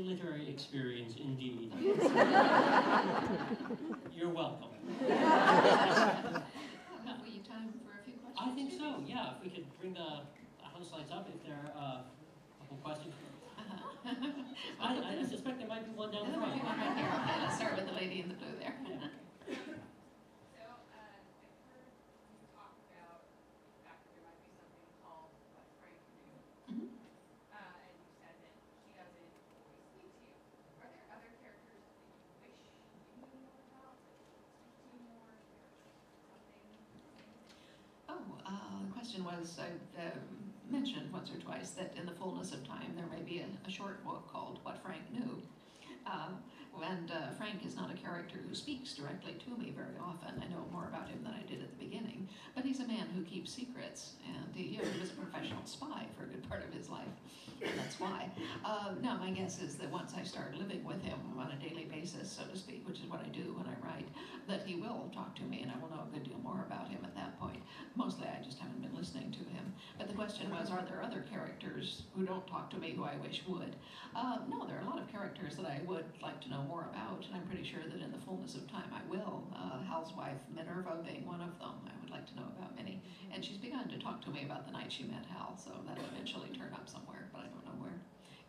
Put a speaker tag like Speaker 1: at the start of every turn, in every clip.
Speaker 1: literary experience indeed. You're welcome.
Speaker 2: Have we time for a few questions?
Speaker 1: I think so, yeah. If we could bring the house lights up, if there are a couple questions. I suspect there might be one down the front.
Speaker 2: One right here. Okay, let's start with the lady in the blue there.
Speaker 1: Yeah.
Speaker 3: So, I've heard you talk about the fact that there might be something called what Frank knew.
Speaker 2: Mm-hmm.
Speaker 3: And you said that she doesn't always speak to you. Are there other characters that you wish you knew more about, that you speak to you more, or something?
Speaker 2: The question was, I mentioned once or twice that in the fullness of time there may be a short book called What Frank Knew. Frank is not a character who speaks directly to me very often. I know more about him than I did at the beginning, but he's a man who keeps secrets, and he was a professional spy for a good part of his life, and that's why. Now, my guess is that once I start living with him on a daily basis, so to speak, which is what I do when I write, that he will talk to me, and I will know a good deal more about him at that point. Mostly, I just haven't been listening to him. But the question was, are there other characters who don't talk to me who I wish would? No, there are a lot of characters that I would like to know more about, and I'm pretty sure that in the fullness of time I will. Hal's wife, Minerva, being one of them. I would like to know about many. And she's begun to talk to me about the night she met Hal, so that'll eventually turn up somewhere, but I don't know where.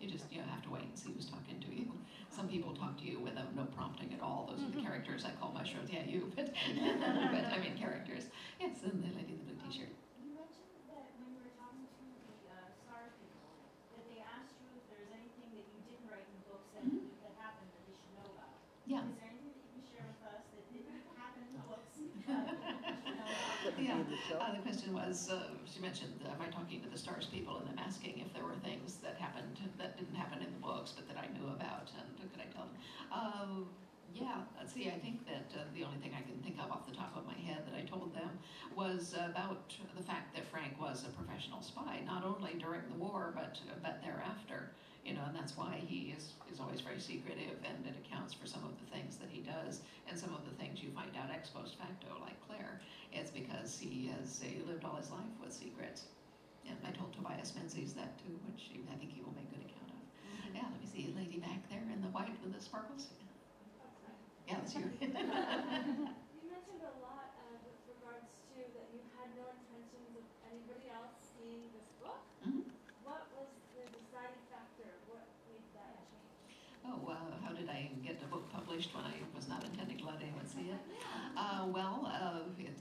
Speaker 2: You have to wait and see who's talking to you. Some people talk to you without no prompting at all. Those are the characters I call mushrooms. Yeah, you, but I mean characters. Yes, and the lady in the blue t-shirt.
Speaker 4: You mentioned that when you were talking to the star people, that they asked you if there's anything that you didn't write in the books that, that happened that they should know about.
Speaker 2: Yeah.
Speaker 4: Is there anything that you can share with us that didn't happen in the books?
Speaker 2: Yeah, the question was, she mentioned, am I talking to the stars people, and I'm asking if there were things that happened that didn't happen in the books, but that I knew about, and could I tell them? Yeah, let's see, I think that the only thing I can think of off the top of my head that I told them was about the fact that Frank was a professional spy, not only during the war, but thereafter. And that's why he is always very secretive, and it accounts for some of the things that he does, and some of the things you find out ex post facto, like Claire. It's because he has lived all his life with secrets. And I told Tobias Menzies that too, which I think he will make good account of. Yeah, let me see, a lady back there in the white with the sparkles. Yeah, that's you.
Speaker 5: You mentioned a lot with regards to that you had no intentions of anybody else seeing this book.
Speaker 2: Mm-hmm.
Speaker 5: What was the deciding factor? What made that change?
Speaker 2: Oh, how did I get the book published when I was not intending to let anyone see it?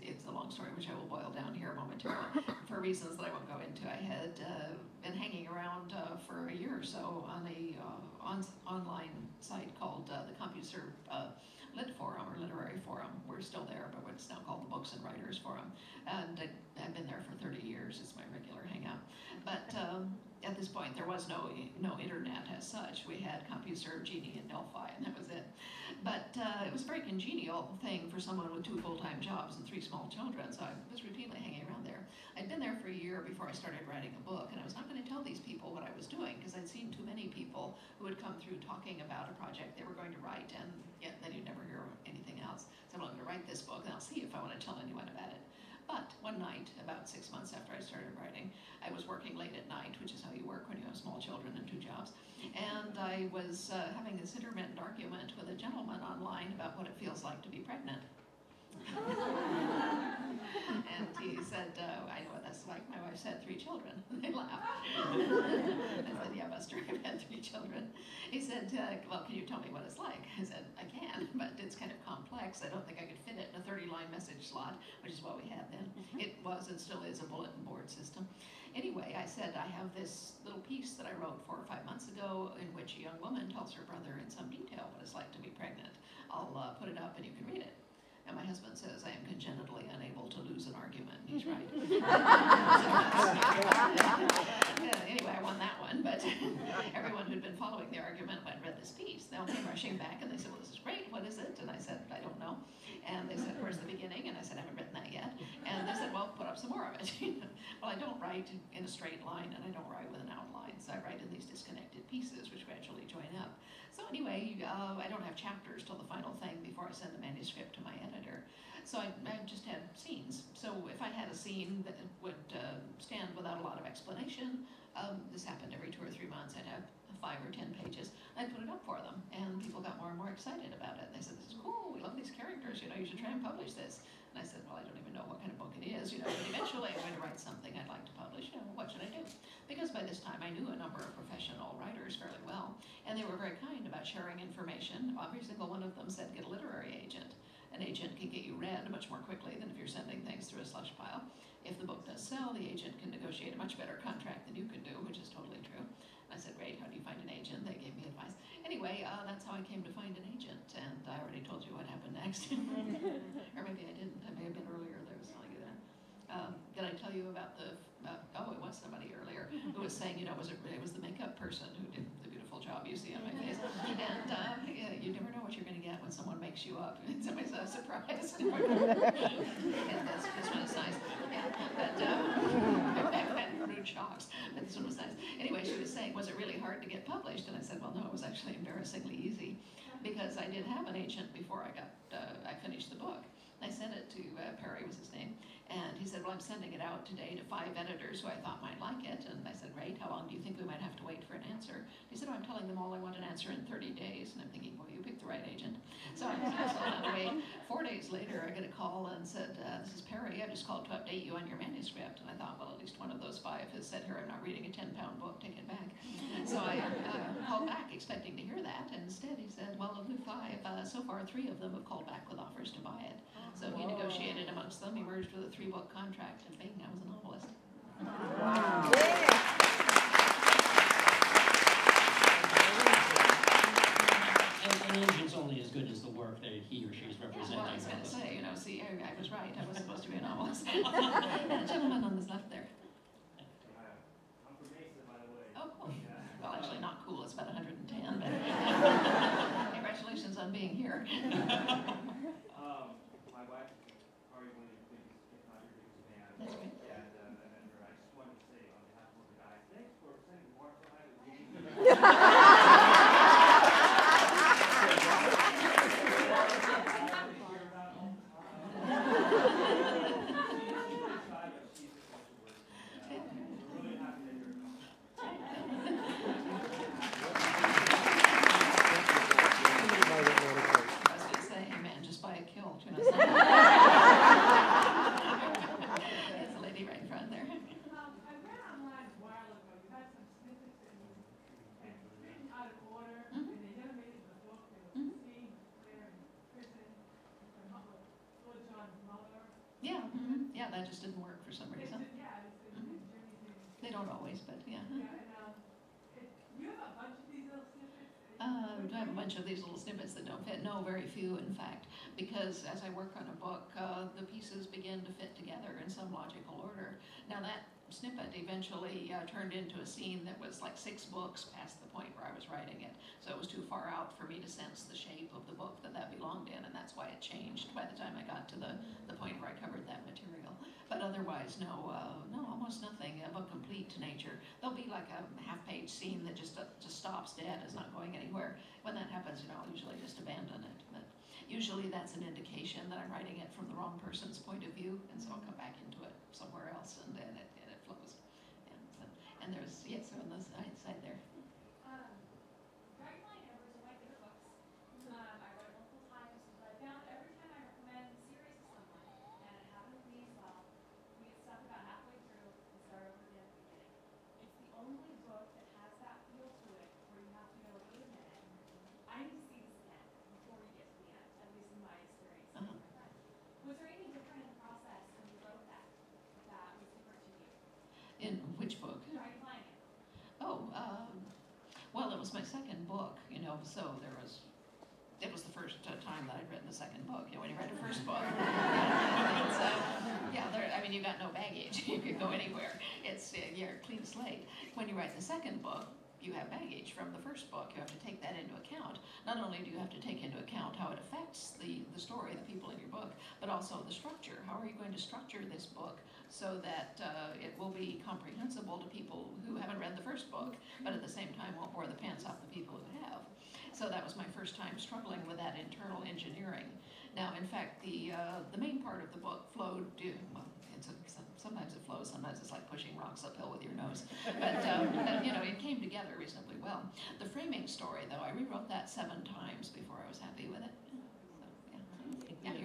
Speaker 2: It's a long story, which I will boil down here momentarily. For reasons that I won't go into, I had been hanging around for a year or so on a online site called the CompuServe Lit Forum, or Literary Forum. We're still there, but it's now called the Books and Writers Forum. And I've been there for 30 years. It's my regular hangout. But at this point, there was no internet as such. We had CompuServe, Genie, and Delphi, and that was it. But it was a very congenial thing for someone with 2 full-time jobs and 3 small children, so I was routinely hanging around there. I'd been there for a year before I started writing a book, and I was not going to tell these people what I was doing, because I'd seen too many people who had come through talking about a project they were going to write, and yet then you'd never hear anything else. So I'm going to write this book, and I'll see if I want to tell anyone about it. But one night, about 6 months after I started writing, I was working late at night, which is how you work when you have small children and 2 jobs. And I was having this intermittent argument with a gentleman online about what it feels like to be pregnant. And he said, I know what that's like. My wife's had 3 children. They laughed. I said, yeah, Buster, I've had 3 children. He said, well, can you tell me what it's like? I said, I can, but it's kind of complex. I don't think I could fit it in a 30-line message slot, which is what we had then. It was and still is a bulletin board system. Anyway, I said, I have this little piece that I wrote 4 or 5 months ago in which a young woman tells her brother in some detail what it's like to be pregnant. I'll put it up and you can read it. And my husband says, I am congenitally unable to lose an argument. He's right. Anyway, I won that one, but everyone who'd been following the argument went and read this piece. They all came rushing back and they said, well, this is great. What is it? And I said, I don't know. And they said, where's the beginning? And I said, I haven't written that yet. And they said, well, put up some more of it. Well, I don't write in a straight line, and I don't write with an outline. So I write in these disconnected pieces, which gradually join up. So anyway, I don't have chapters till the final thing before I send the manuscript to my editor. So I just had scenes. So if I had a scene that would stand without a lot of explanation, this happened every 2 or 3 months. I'd have 5 or 10 pages. I'd put it people got more and more excited about it. And they said, this is cool, we love these characters, you know, you should try and publish this. And I said, well, I don't even know what kind of book it is, you know, but eventually I'm going to write something I'd like to publish, you know, what should I do? Because by this time I knew a number of professional writers fairly well, and they were very kind about sharing information. Every single one of them said, get a literary agent. An agent can get you read much more quickly than if you're sending things through a slush pile. If the book does sell, the agent can negotiate a much better contract than you can do, which is totally true. I said, great, how do you find an agent? They gave me advice. Anyway, that's how I came to find an agent, and I already told you what happened next. Or maybe I didn't. I may have been earlier that I was telling you that. Did I tell you about the, it was somebody earlier who was saying, you know, it was the makeup person who did the beautiful job you see on my face. And you never know what you're going to get when someone makes you up. It's always a surprise. And this one is nice. Yeah, but I've had rude shocks, but this one was nice. Anyway, she was saying, was it really hard to get published? And I said, well, no, it was actually embarrassingly easy, because I did have an agent before I finished the book. I sent it to Perry, was his name, and he said, well, I'm sending it out today to 5 editors who I thought might like it. And I said, great, how long do you think we might have to wait for an answer? He said, oh, I'm telling them all I want an answer in 30 days. And I'm thinking, well, you picked the right agent. So I still had to wait. 4 days later, I get a call and said, this is Perry, I just called to update you on your manuscript. And I thought, well, at least one of those 5 has said, here, I'm not reading a 10-pound book, take it back. So I called back expecting to hear that, and instead he said, well, of the 5, so far 3 of them have called back with offers to buy it. So he negotiated amongst them, he merged with a 3-book contract, and bing, I was a novelist.
Speaker 6: Wow.
Speaker 1: And the agent's only as good as the work that he or she is representing.
Speaker 2: Yeah, well, I was going to say, you know, see, I was right, I was supposed to be a novelist. And a gentleman on this left there.
Speaker 7: I'm from Mesa, by the way.
Speaker 2: Oh, cool. Well, actually not cool, it's about 110, but congratulations on being here.
Speaker 7: My wife is probably one of your biggest, if not your biggest fan.
Speaker 2: That's right.
Speaker 7: And I just wanted to say on behalf of the guys, thanks for sending Mark so highly.
Speaker 2: Yeah, that just didn't work for some reason. They don't always, but yeah.
Speaker 3: You have a bunch of these little snippets?
Speaker 2: I have a bunch of these little snippets that don't fit. No, very few, in fact, because as I work on a book, the pieces begin to fit together in some logical order. Now that snippet eventually turned into a scene that was like 6 books past the point where I was writing it. So it was too far out for me to sense the shape of the book that belonged in, and that's why it changed by the time I got to the point where I covered that material. But otherwise, no, almost nothing of a complete nature. There'll be like a half-page scene that just stops dead, is not going anywhere. When that happens, you know, I'll usually just abandon it. But usually that's an indication that I'm writing it from the wrong person's point of view, and so I'll come back into it somewhere else, and then it flows. And there's, yes, on the side there.
Speaker 3: Dragonfly and Embers are my favorite books. I read it multiple times, but I found every time I recommend a series to someone, and it happened with me as well, we get stuck about halfway through and start over again at the beginning. It's the only book that has that feel to it where you have to go, wait a minute, I need to see this again before you get to the end, at least in my experience. Was there anything different in the process when you wrote that was different to you?
Speaker 2: In which book?
Speaker 3: Dragonfly and Embers.
Speaker 2: Oh, well, it was my second book, you know, so it was the first time that I'd written the second book. You know, when you write a first book, I mean, you got no baggage. You could go anywhere. You're a clean slate. When you write the second book, you have baggage from the first book. You have to take that into account. Not only do you have to take into account how it affects the story, the people in your book, but also the structure. How are you going to structure this book so that it will be comprehensible to people who haven't read the first book, but at the same time won't bore the pants off the people who have? So that was my first time struggling with that internal engineering. Now, in fact, the main part of the book flowed, well, sometimes it flows, sometimes it's like pushing rocks uphill with your nose. But you know, it came together reasonably well. The framing story, though, I rewrote that 7 times. times before I was happy with it.